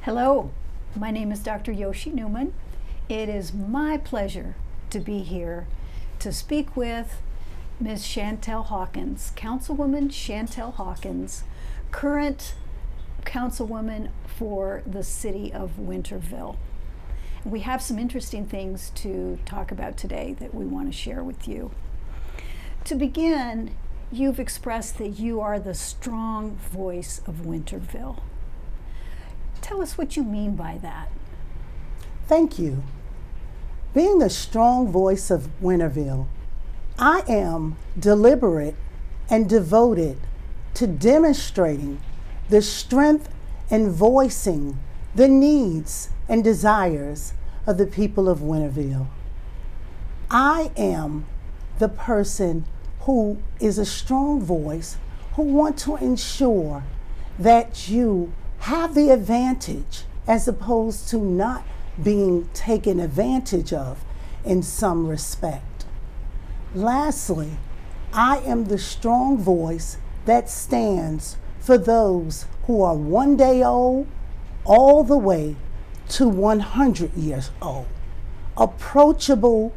Hello, my name is Dr. Yoshi Newman. It is my pleasure to be here to speak with Ms. Shantel Hawkins, Councilwoman Shantel Hawkins, current Councilwoman for the city of Winterville. We have some interesting things to talk about today that we want to share with you. To begin, you've expressed that you are the strong voice of Winterville. Tell us what you mean by that. Thank you. Being the strong voice of Winterville, I am deliberate and devoted to demonstrating the strength and voicing the needs and desires of the people of Winterville. I am the person who is a strong voice who want to ensure that you have the advantage as opposed to not being taken advantage of in some respect. Lastly, I am the strong voice that stands for those who are 1 day old all the way to 100 years old, approachable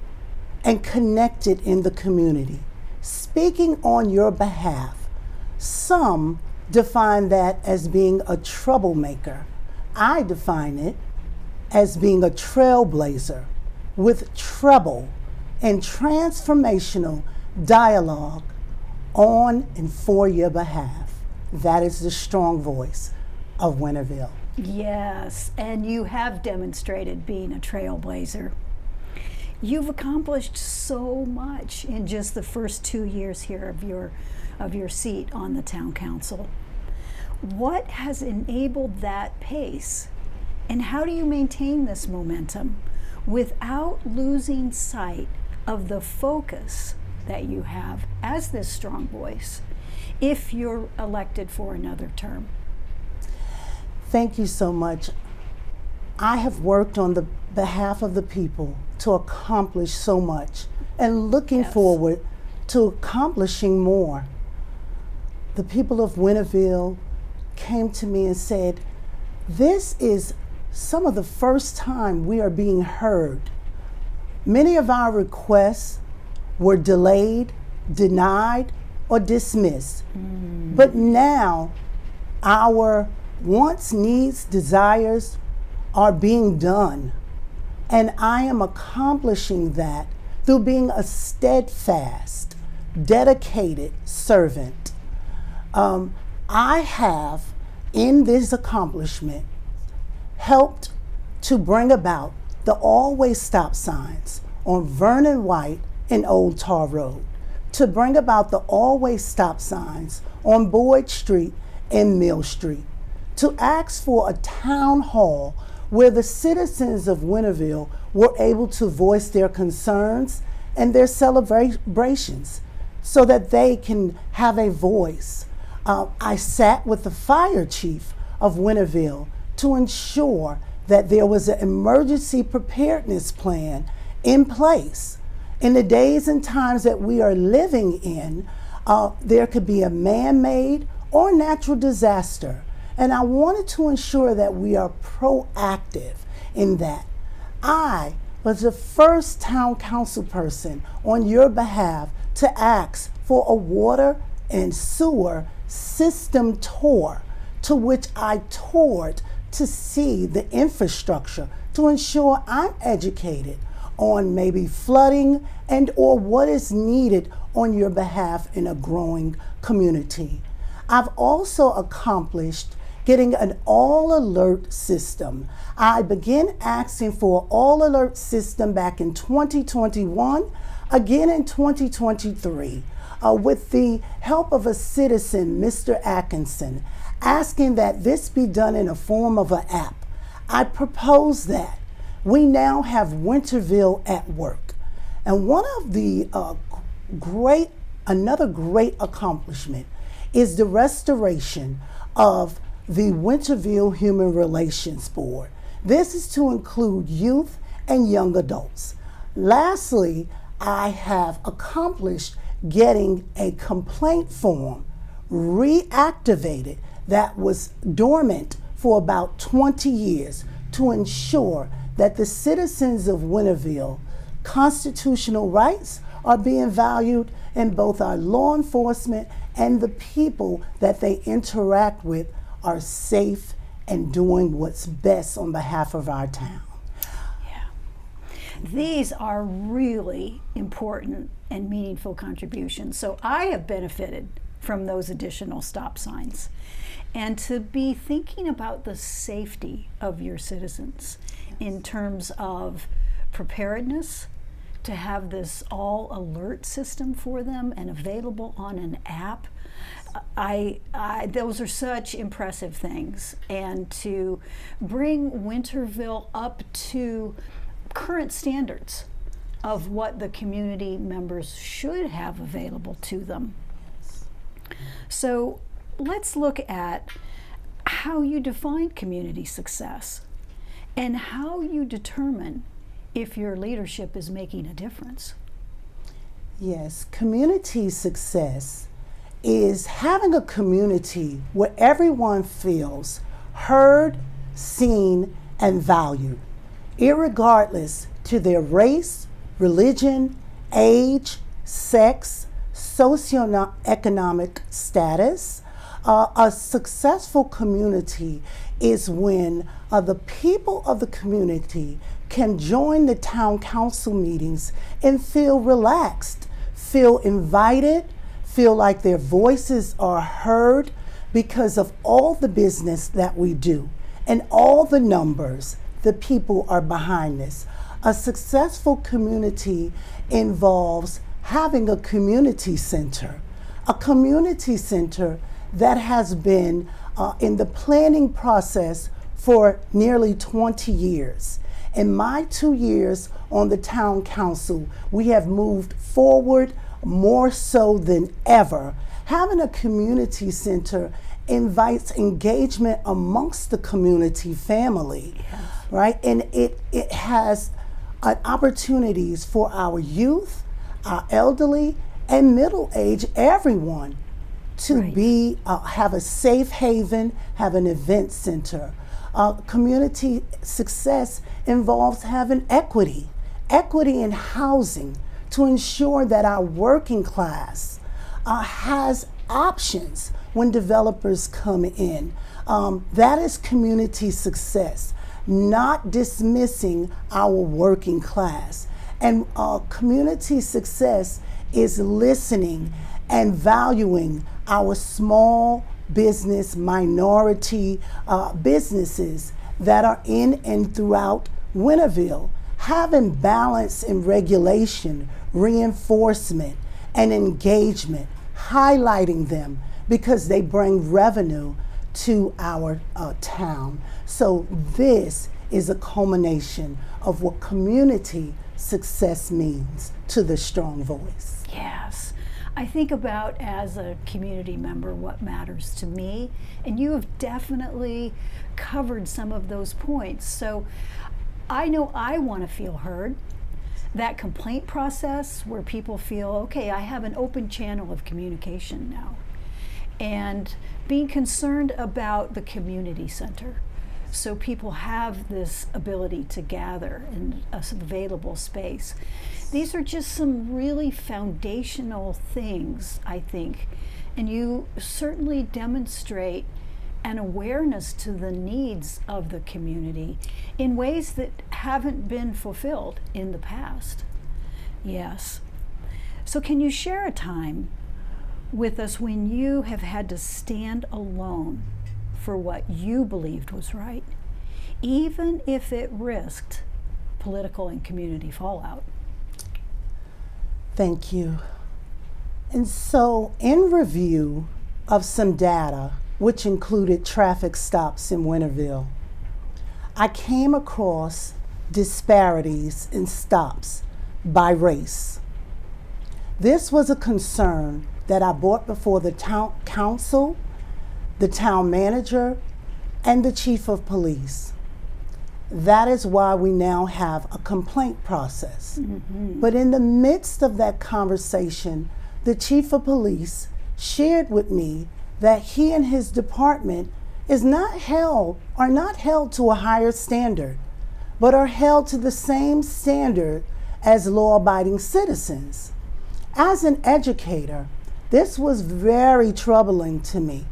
and connected in the community, speaking on your behalf. Some define that as being a troublemaker. I define it as being a trailblazer with treble and transformational dialogue on and for your behalf. That is the strong voice of Winterville. Yes, and you have demonstrated being a trailblazer. You've accomplished so much in just the first 2 years here of your seat on the town council. What has enabled that pace, and how do you maintain this momentum without losing sight of the focus that you have as this strong voice if you're elected for another term? Thank you so much. I have worked on the behalf of the people to accomplish so much and looking forward to accomplishing more. The people of Winterville came to me and said, this is some of the first time we are being heard. Many of our requests were delayed, denied, or dismissed. But now our wants, needs, desires are being done. And I am accomplishing that through being a steadfast, dedicated servant. I have, in this accomplishment, helped to bring about the always stop signs on Vernon White and Old Tar Road, to bring about the always stop signs on Boyd Street and Mill Street, to ask for a town hall where the citizens of Winterville were able to voice their concerns and their celebrations so that they can have a voice. I sat with the fire chief of Winterville to ensure that there was an emergency preparedness plan in place. In the days and times that we are living in, there could be a man-made or natural disaster. And I wanted to ensure that we are proactive in that. I was the first town council person on your behalf to ask for a water and sewer system tour, to which I toured to see the infrastructure to ensure I'm educated on maybe flooding and or what is needed on your behalf in a growing community. I've also accomplished getting an all-alert system. I began asking for an all-alert system back in 2021, again in 2023, with the help of a citizen, Mr. Atkinson, asking that this be done in a form of an app. I proposed that. We now have Winterville at work. And one of the another great accomplishment is the restoration of the Winterville Human Relations Board. This is to include youth and young adults. Lastly, I have accomplished getting a complaint form reactivated that was dormant for about 20 years to ensure that the citizens of Winterville constitutional rights are being valued and both our law enforcement and the people that they interact with are safe and doing what's best on behalf of our town. Yeah. These are really important and meaningful contributions. So I have benefited from those additional stop signs. And to be thinking about the safety of your citizens in terms of preparedness, to have this all alert system for them and available on an app. Those are such impressive things. And to bring Winterville up to current standards of what the community members should have available to them. So let's look at how you define community success and how you determine if your leadership is making a difference. Yes, community success is having a community where everyone feels heard, seen, and valued, irregardless to their race, religion, age, sex, socioeconomic status. A successful community is when the people of the community can join the town council meetings and feel relaxed, feel invited, feel like their voices are heard because of all the business that we do and all the numbers. The people are behind this. A successful community involves having a community center that has been in the planning process for nearly 20 years. In my 2 years on the town council, we have moved forward more so than ever. Having a community center invites engagement amongst the community family, right? And it has opportunities for our youth, our elderly, and middle age, everyone to be have a safe haven, have an event center. Community success involves having equity in housing to ensure that our working class has options when developers come in. That is community success, not dismissing our working class. And community success is listening and valuing our small business, minority businesses that are in and throughout Winterville, having balance in regulation, reinforcement, and engagement, highlighting them because they bring revenue to our town. So this is a culmination of what community success means to the strong voice. Yes. I think about, as a community member, what matters to me, and you have definitely covered some of those points. So I know I want to feel heard. That complaint process where people feel, okay, I have an open channel of communication now. And being concerned about the community center, so people have this ability to gather in an available space. These are just some really foundational things, I think, and you certainly demonstrate an awareness to the needs of the community in ways that haven't been fulfilled in the past. Yes. So can you share a time with us when you have had to stand alone for what you believed was right, even if it risked political and community fallout? Thank you. And so, in review of some data, which included traffic stops in Winterville, I came across disparities in stops by race. This was a concern that I brought before the town council, the town manager, and the chief of police. That is why we now have a complaint process. Mm-hmm. But in the midst of that conversation, the chief of police shared with me that he and his department are not held to a higher standard, but are held to the same standard as law-abiding citizens. As an educator, this was very troubling to me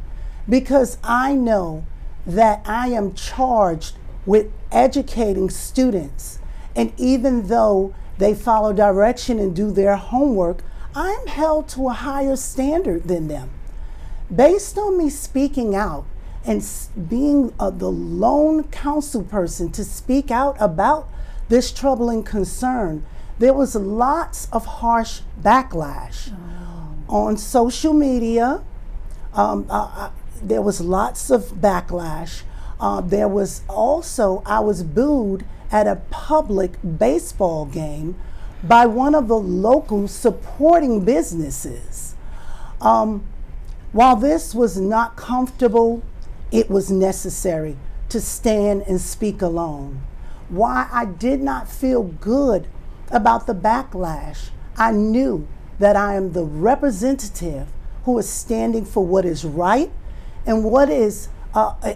because I know that I am charged with educating students, and even though they follow direction and do their homework, I'm held to a higher standard than them. Based on me speaking out and being the lone council person to speak out about this troubling concern, there was lots of harsh backlash on social media. There was lots of backlash. There was also, I was booed at a public baseball game by one of the local supporting businesses. While this was not comfortable, it was necessary to stand and speak alone. Why I did not feel good about the backlash, I knew that I am the representative who is standing for what is right and what is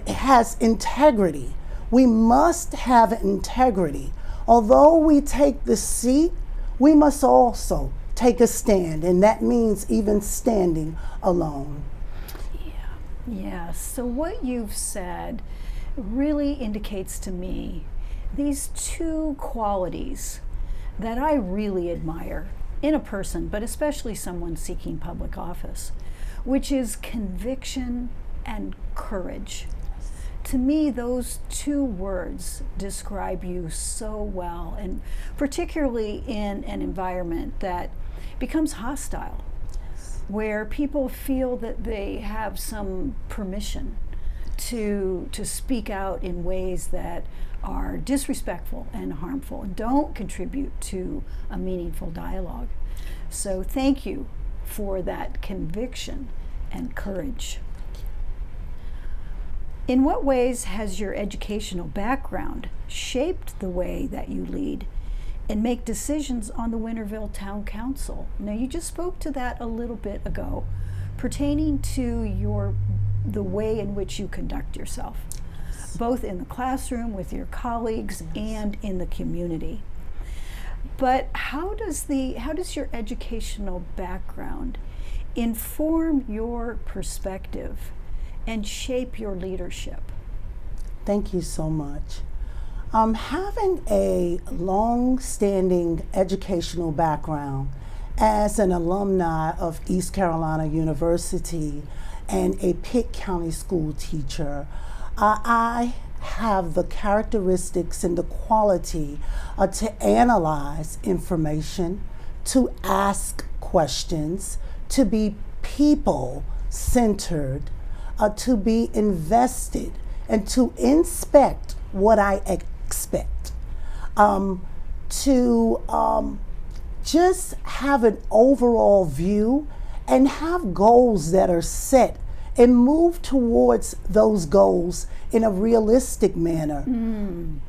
has integrity. We must have integrity. Although we take the seat, we must also take a stand, and that means even standing alone. Yeah. So what you've said really indicates to me these two qualities that I really admire in a person, but especially someone seeking public office, which is conviction and courage. To me, those two words describe you so well, and particularly in an environment that becomes hostile, where people feel that they have some permission to speak out in ways that are disrespectful and harmful and don't contribute to a meaningful dialogue. So thank you for that conviction and courage. In what ways has your educational background shaped the way that you lead and make decisions on the Winterville Town Council? Now, you just spoke to that a little bit ago, pertaining to the way in which you conduct yourself, both in the classroom with your colleagues and in the community. But how does your educational background inform your perspective and shape your leadership? Thank you so much. Having a long-standing educational background as an alumni of East Carolina University and a Pitt County school teacher, I have the characteristics and the quality to analyze information, to ask questions, to be people-centered, to be invested, and to inspect what I expect, to just have an overall view and have goals that are set and move towards those goals in a realistic manner,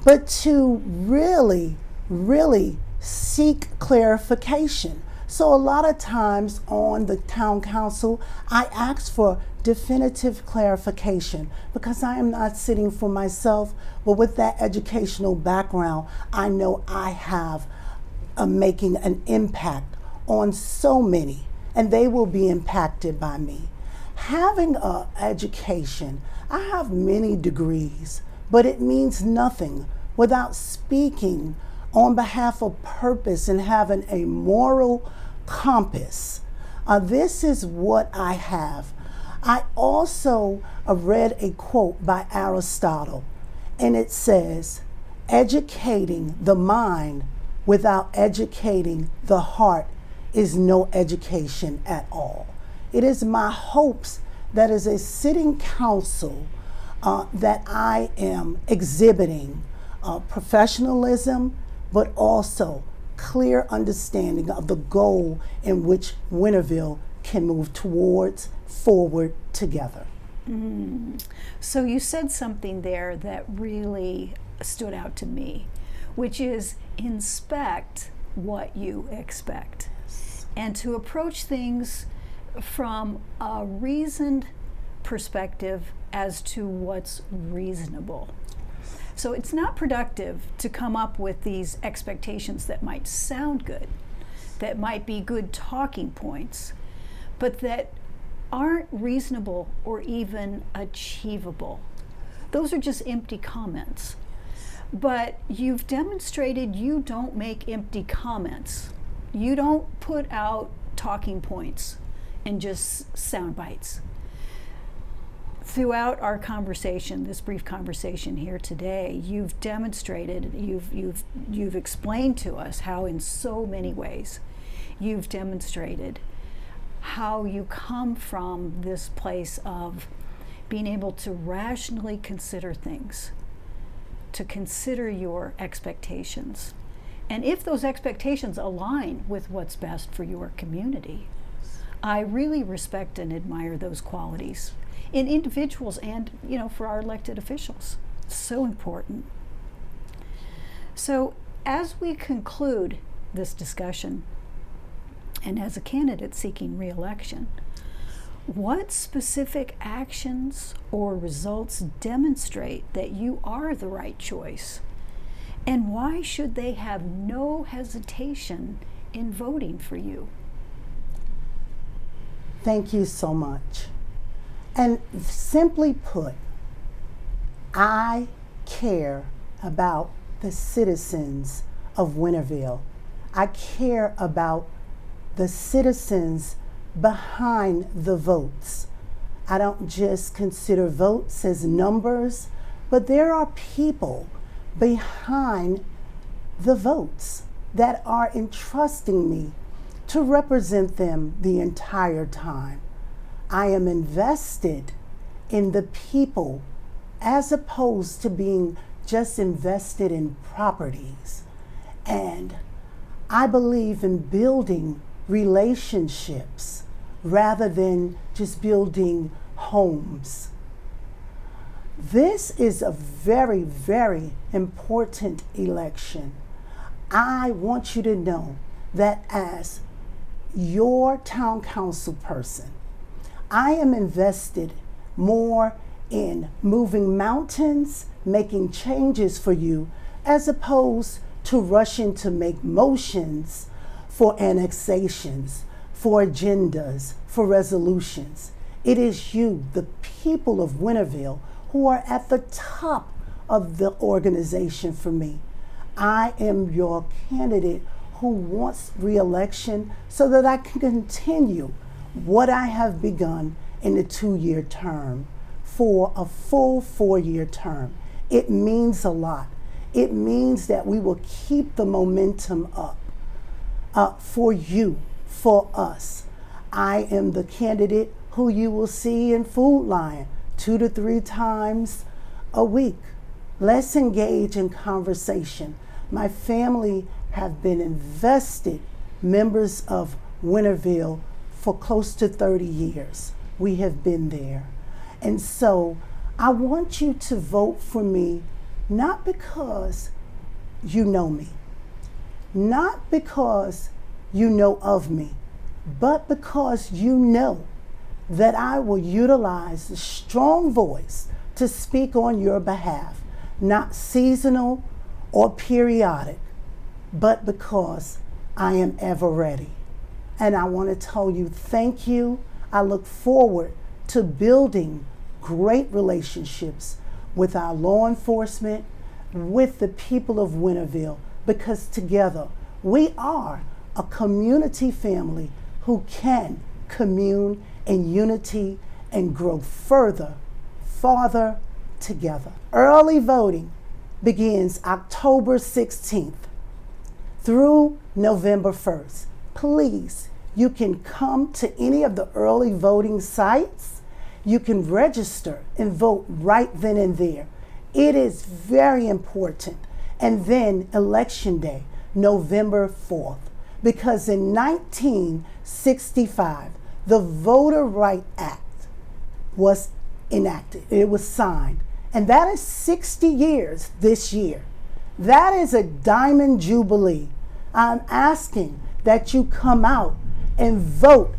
but to really, really seek clarification. So a lot of times on the town council, I ask for definitive clarification because I am not sitting for myself, but with that educational background, I know I have making an impact on so many, and they will be impacted by me. Having an education, I have many degrees, but it means nothing without speaking on behalf of purpose and having a moral compass. This is what I have. I also read a quote by Aristotle, and it says, "Educating the mind without educating the heart is no education at all." It is my hopes that as a sitting council that I am exhibiting professionalism, but also clear understanding of the goal in which Winterville can move forward together. So you said something there that really stood out to me, which is inspect what you expect, and to approach things from a reasoned perspective as to what's reasonable. So it's not productive to come up with these expectations that might sound good, that might be good talking points, but that aren't reasonable or even achievable. Those are just empty comments. But you've demonstrated you don't make empty comments. You don't put out talking points and just sound bites. Throughout our conversation, this brief conversation here today, you've demonstrated, you've explained to us how in so many ways you've demonstrated how you come from this place of being able to rationally consider things, to consider your expectations. And if those expectations align with what's best for your community, I really respect and admire those qualities in individuals and, for our elected officials. So important. So as we conclude this discussion, and as a candidate seeking re-election, what specific actions or results demonstrate that you are the right choice? And why should they have no hesitation in voting for you? Thank you so much. And simply put, I care about the citizens of Winterville. I care about the citizens behind the votes. I don't just consider votes as numbers, but there are people behind the votes that are entrusting me to represent them the entire time. I am invested in the people as opposed to being just invested in properties. And I believe in building relationships rather than just building homes. This is a very, very important election. I want you to know that as your town council person, I am invested more in moving mountains, making changes for you, as opposed to rushing to make motions for annexations, for agendas, for resolutions. It is you, the people of Winterville, who are at the top of the organization for me. I am your candidate who wants re-election so that I can continue what I have begun in a 2-year term for a full 4-year term. It means a lot. It means that we will keep the momentum up for you, for us. I am the candidate who you will see in Food Lion 2 to 3 times a week. Let's engage in conversation. My family have been invested members of Winterville for close to 30 years. We have been there. And so I want you to vote for me, not because you know me, not because you know of me, but because you know that I will utilize the strong voice to speak on your behalf, not seasonal or periodic, but because I am ever ready. And I want to tell you thank you. I look forward to building great relationships with our law enforcement, with the people of Winterville, because together we are a community family who can commune in unity and grow farther together. Early voting begins October 16th through November 1st. Please, you can come to any of the early voting sites. You can register and vote right then and there. It is very important. And then Election Day, November 4th, because in 1965, the Voter Right Act was enacted. It was signed. And that is 60 years this year. That is a diamond jubilee. I'm asking that you come out and vote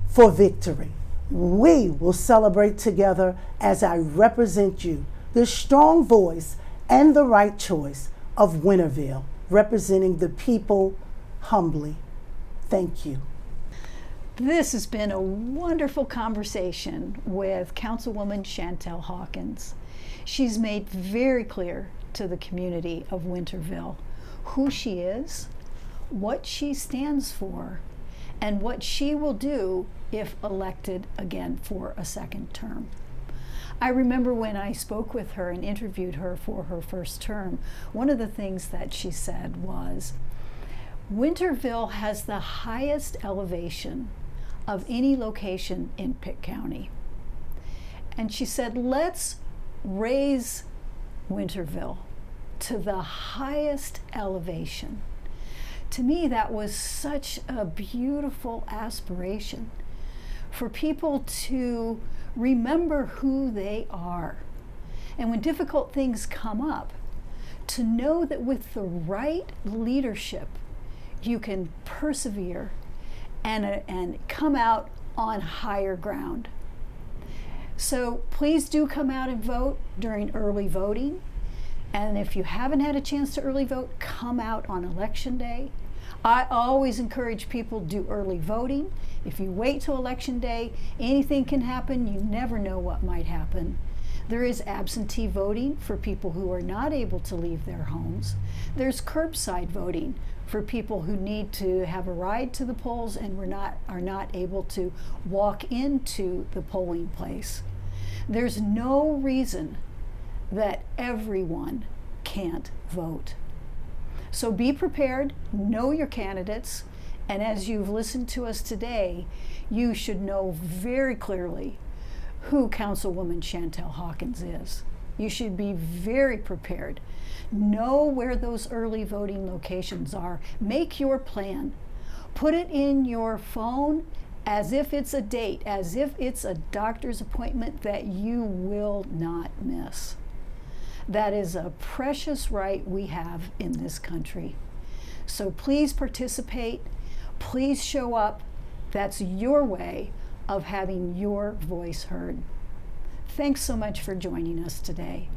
for victory. we will celebrate together as I represent you, the strong voice and the right choice of Winterville, representing the people humbly. Thank you. This has been a wonderful conversation with Councilwoman Shantel Hawkins. She's made very clear to the community of Winterville who she is, what she stands for, and what she will do if elected again for a second term. I remember when I spoke with her and interviewed her for her first term, one of the things that she said was, Winterville has the highest elevation of any location in Pitt County. And she said, let's raise Winterville to the highest elevation. To me, that was such a beautiful aspiration for people to remember who they are. And when difficult things come up, to know that with the right leadership, you can persevere and come out on higher ground. So please do come out and vote during early voting. And if you haven't had a chance to early vote, come out on election day. I always encourage people to do early voting. If you wait till election day, anything can happen. You never know what might happen. There is absentee voting for people who are not able to leave their homes. There's curbside voting for people who need to have a ride to the polls and are not able to walk into the polling place. There's no reason that everyone can't vote. So be prepared, know your candidates, and as you've listened to us today, you should know very clearly who Councilwoman Shantel Hawkins is. You should be very prepared. Know where those early voting locations are. Make your plan. Put it in your phone as if it's a date, as if it's a doctor's appointment that you will not miss. That is a precious right we have in this country. So please participate. Please show up. That's your way of having your voice heard. Thanks so much for joining us today.